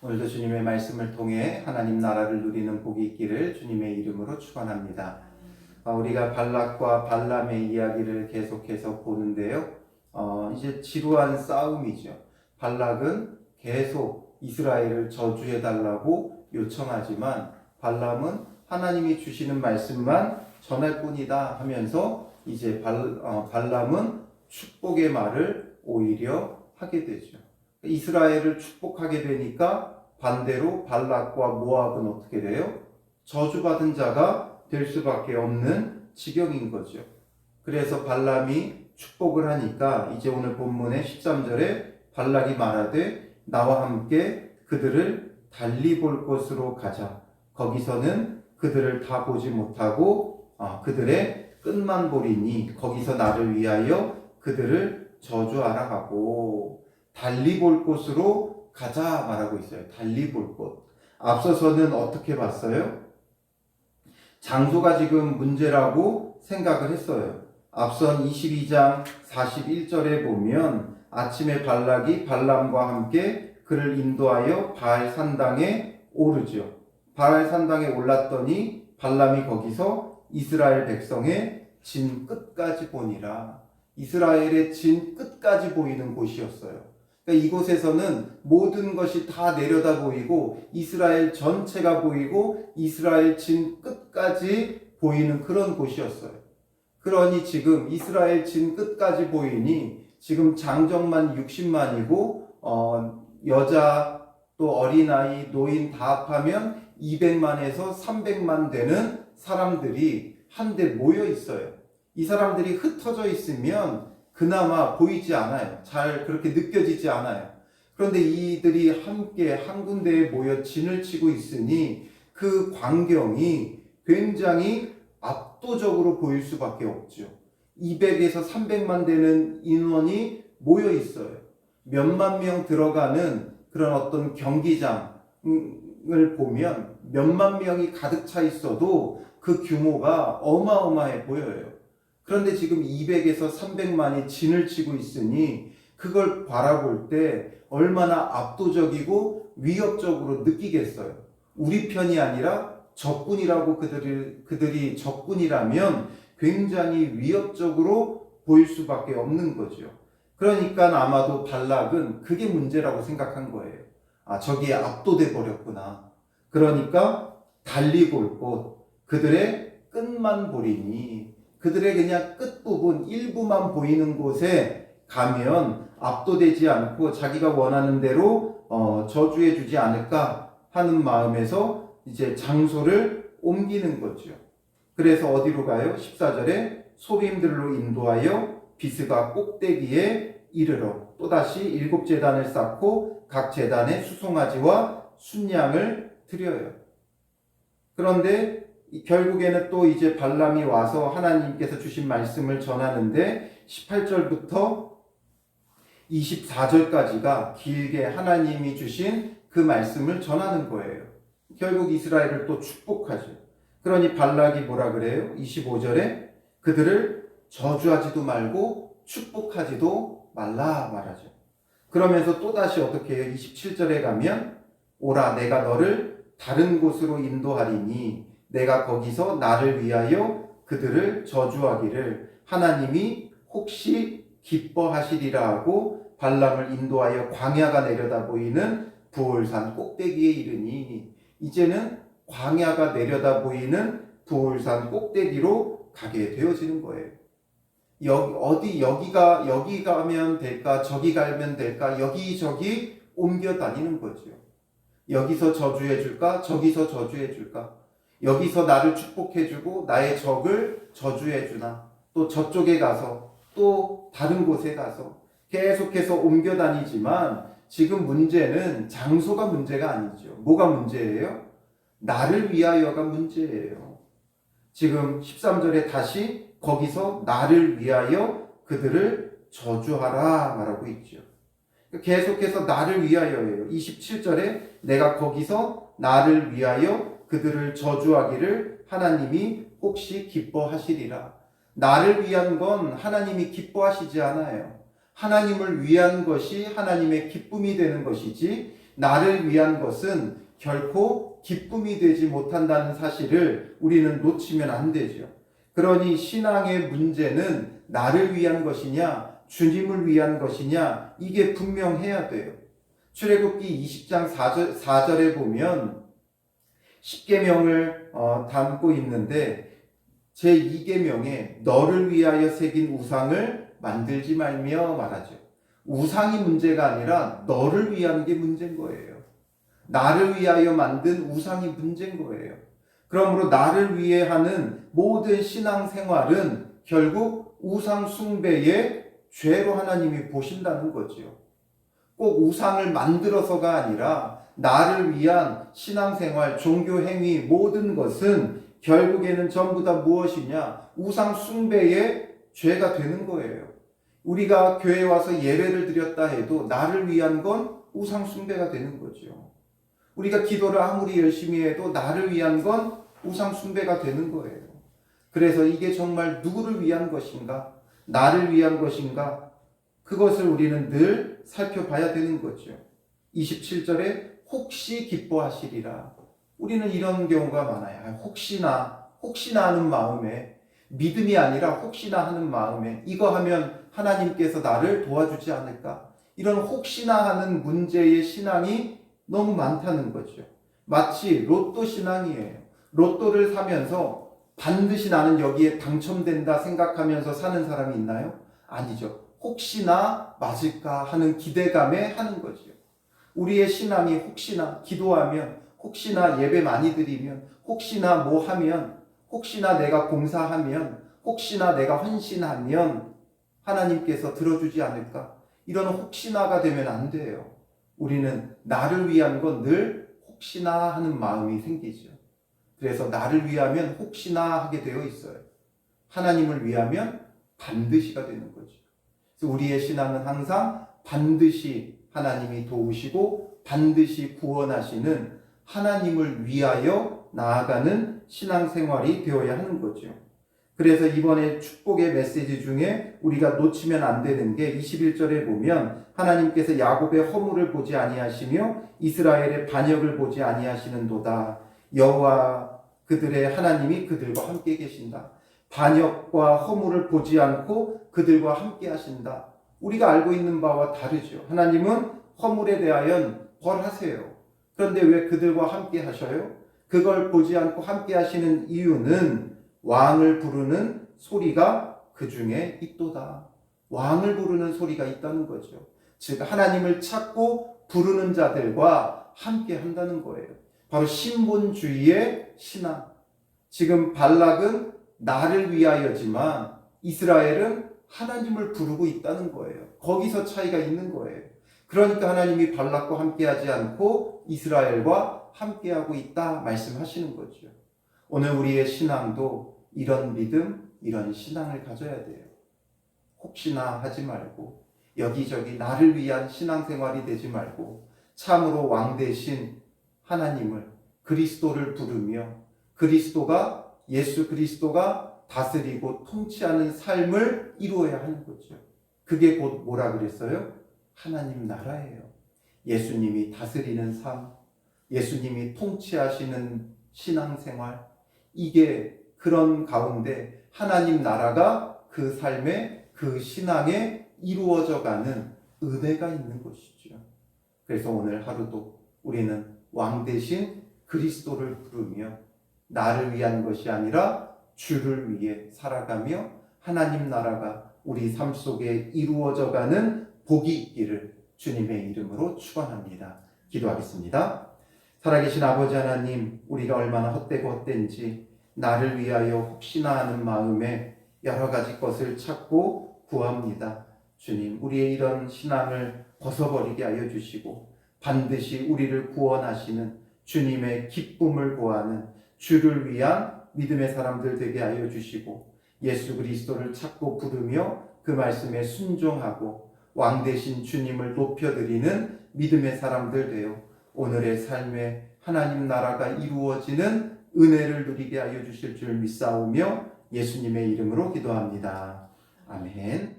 오늘도 주님의 말씀을 통해 하나님 나라를 누리는 복이 있기를 주님의 이름으로 축원합니다. 우리가 발락과 발람의 이야기를 계속해서 보는데요. 이제 지루한 싸움이죠. 발락은 계속 이스라엘을 저주해달라고 요청하지만 발람은 하나님이 주시는 말씀만 전할 뿐이다 하면서 이제 발람은 축복의 말을 오히려 하게 되죠. 이스라엘을 축복하게 되니까 반대로 발락과 모압은 어떻게 돼요? 저주받은 자가 될 수밖에 없는 지경인 거죠. 그래서 발람이 축복을 하니까 이제 오늘 본문의 13절에 발락이 말하되 나와 함께 그들을 달리 볼 곳으로 가자. 거기서는 그들을 다 보지 못하고 그들의 끝만 보리니 거기서 나를 위하여 그들을 저주하라 하고 달리 볼 곳으로 가자 말하고 있어요. 달리 볼 곳. 앞서서는 어떻게 봤어요? 장소가 지금 문제라고 생각을 했어요. 앞선 22장 41절에 보면 아침에 발락이 발람과 함께 그를 인도하여 바알 산당에 오르죠. 바알 산당에 올랐더니 발람이 거기서 이스라엘 백성의 진 끝까지 보니라. 이스라엘의 진 끝까지 보이는 곳이었어요. 그러니까 이곳에서는 모든 것이 다 내려다 보이고 이스라엘 전체가 보이고 이스라엘 진 끝까지 보이는 그런 곳이었어요. 그러니 지금 이스라엘 진 끝까지 보이니 지금 장정만 60만이고 여자 또 어린아이 노인 다 합하면 200만에서 300만 되는 사람들이 한데 모여 있어요. 이 사람들이 흩어져 있으면 그나마 보이지 않아요. 잘 그렇게 느껴지지 않아요. 그런데 이들이 함께 한 군데에 모여 진을 치고 있으니 그 광경이 굉장히 압도적으로 보일 수밖에 없죠. 200에서 300만 되는 인원이 모여 있어요. 몇만 명 들어가는 그런 어떤 경기장을 보면 몇만 명이 가득 차 있어도 그 규모가 어마어마해 보여요. 그런데 지금 200에서 300만이 진을 치고 있으니 그걸 바라볼 때 얼마나 압도적이고 위협적으로 느끼겠어요. 우리 편이 아니라 적군이라고 그들이 적군이라면 굉장히 위협적으로 보일 수밖에 없는 거죠. 그러니까 아마도 발락은 그게 문제라고 생각한 거예요. 저기에 압도돼 버렸구나. 그러니까 달리 볼 곳, 그들의 끝만 보리니 그들의 그냥 끝부분 일부만 보이는 곳에 가면 압도되지 않고 자기가 원하는 대로 저주해 주지 않을까 하는 마음에서 이제 장소를 옮기는 거죠. 그래서 어디로 가요? 14절에 소빔들로 인도하여 비스가 꼭대기에 이르러 또다시 7 제단을 쌓고 각 제단에 수송아지와 순양을 드려요. 그런데 결국에는 또 이제 발람이 와서 하나님께서 주신 말씀을 전하는데 18절부터 24절까지가 길게 하나님이 주신 그 말씀을 전하는 거예요. 결국 이스라엘을 또 축복하죠. 그러니 발락이 뭐라 그래요? 25절에 그들을 저주하지도 말고 축복하지도 말라 말하죠. 그러면서 또다시 어떻게 해요? 27절에 가면 오라 내가 너를 다른 곳으로 인도하리니 내가 거기서 나를 위하여 그들을 저주하기를 하나님이 혹시 기뻐하시리라 하고 발람을 인도하여 광야가 내려다 보이는 부올산 꼭대기에 이르니 이제는 광야가 내려다 보이는 부올산 꼭대기로 가게 되어지는 거예요. 여기 가면 될까? 저기 가면 될까? 여기저기 옮겨 다니는 거죠. 여기서 저주해 줄까? 저기서 저주해 줄까? 여기서 나를 축복해주고 나의 적을 저주해주나 또 저쪽에 가서 또 다른 곳에 가서 계속해서 옮겨 다니지만 지금 문제는 장소가 문제가 아니죠. 뭐가 문제예요? 나를 위하여가 문제예요. 지금 13절에 다시 거기서 나를 위하여 그들을 저주하라 말하고 있죠. 계속해서 나를 위하여예요. 27절에 내가 거기서 나를 위하여 그들을 저주하기를 하나님이 혹시 기뻐하시리라. 나를 위한 건 하나님이 기뻐하시지 않아요. 하나님을 위한 것이 하나님의 기쁨이 되는 것이지 나를 위한 것은 결코 기쁨이 되지 못한다는 사실을 우리는 놓치면 안 되죠. 그러니 신앙의 문제는 나를 위한 것이냐, 주님을 위한 것이냐, 이게 분명해야 돼요. 출애굽기 20장 4절에 보면 10계명을 담고 있는데 제2계명에 너를 위하여 새긴 우상을 만들지 말며 말하죠. 우상이 문제가 아니라 너를 위한 게 문제인 거예요. 나를 위하여 만든 우상이 문제인 거예요. 그러므로 나를 위해 하는 모든 신앙생활은 결국 우상 숭배의 죄로 하나님이 보신다는 거죠. 꼭 우상을 만들어서가 아니라 나를 위한 신앙생활, 종교행위 모든 것은 결국에는 전부 다 무엇이냐? 우상 숭배의 죄가 되는 거예요. 우리가 교회에 와서 예배를 드렸다 해도 나를 위한 건 우상 숭배가 되는 거죠. 우리가 기도를 아무리 열심히 해도 나를 위한 건 우상 숭배가 되는 거예요. 그래서 이게 정말 누구를 위한 것인가? 나를 위한 것인가? 그것을 우리는 늘 살펴봐야 되는 거죠. 27절에 혹시 기뻐하시리라. 우리는 이런 경우가 많아요. 혹시나 하는 마음에, 믿음이 아니라 혹시나 하는 마음에, 이거 하면 하나님께서 나를 도와주지 않을까? 이런 혹시나 하는 문제의 신앙이 너무 많다는 거죠. 마치 로또 신앙이에요. 로또를 사면서 반드시 나는 여기에 당첨된다 생각하면서 사는 사람이 있나요? 아니죠. 혹시나 맞을까 하는 기대감에 하는 거죠. 우리의 신앙이 혹시나 기도하면, 혹시나 예배 많이 드리면, 혹시나 뭐 하면, 혹시나 내가 봉사하면, 혹시나 내가 헌신하면 하나님께서 들어주지 않을까? 이런 혹시나가 되면 안 돼요. 우리는 나를 위한 건 늘 혹시나 하는 마음이 생기죠. 그래서 나를 위하면 혹시나 하게 되어 있어요. 하나님을 위하면 반드시가 되는 거죠. 그래서 우리의 신앙은 항상 반드시 하나님이 도우시고 반드시 구원하시는 하나님을 위하여 나아가는 신앙생활이 되어야 하는 거죠. 그래서 이번에 축복의 메시지 중에 우리가 놓치면 안 되는 게 21절에 보면 하나님께서 야곱의 허물을 보지 아니하시며 이스라엘의 반역을 보지 아니하시는도다. 여호와 그들의 하나님이 그들과 함께 계신다. 반역과 허물을 보지 않고 그들과 함께 하신다. 우리가 알고 있는 바와 다르죠. 하나님은 허물에 대하여 벌하세요. 그런데 왜 그들과 함께 하셔요? 그걸 보지 않고 함께 하시는 이유는 왕을 부르는 소리가 그 중에 있도다. 왕을 부르는 소리가 있다는 거죠. 즉 하나님을 찾고 부르는 자들과 함께 한다는 거예요. 바로 신본주의의 신앙. 지금 발락은 나를 위하여지만 이스라엘은 하나님을 부르고 있다는 거예요. 거기서 차이가 있는 거예요. 그러니까 하나님이 발락과 함께하지 않고 이스라엘과 함께하고 있다 말씀하시는 거죠. 오늘 우리의 신앙도 이런 믿음, 이런 신앙을 가져야 돼요. 혹시나 하지 말고 여기저기 나를 위한 신앙생활이 되지 말고 참으로 왕 대신 하나님을, 그리스도를 부르며 예수 그리스도가 다스리고 통치하는 삶을 이루어야 하는 거죠. 그게 곧 뭐라 그랬어요? 하나님 나라예요. 예수님이 다스리는 삶, 예수님이 통치하시는 신앙생활, 이게 그런 가운데 하나님 나라가 그 삶에, 그 신앙에 이루어져 가는 은혜가 있는 것이죠. 그래서 오늘 하루도 우리는 왕 대신 그리스도를 부르며 나를 위한 것이 아니라 주를 위해 살아가며 하나님 나라가 우리 삶 속에 이루어져 가는 복이 있기를 주님의 이름으로 축원합니다. 기도하겠습니다. 살아계신 아버지 하나님, 우리가 얼마나 헛되고 헛된지 나를 위하여 혹시나 하는 마음에 여러 가지 것을 찾고 구합니다. 주님, 우리의 이런 신앙을 벗어버리게 하여 주시고 반드시 우리를 구원하시는 주님의 기쁨을 구하는 주를 위한 믿음의 사람들 되게 하여 주시고 예수 그리스도를 찾고 부르며 그 말씀에 순종하고 왕 대신 주님을 높여드리는 믿음의 사람들 되어 오늘의 삶에 하나님 나라가 이루어지는 은혜를 누리게 하여 주실 줄 믿사오며 예수님의 이름으로 기도합니다. 아멘.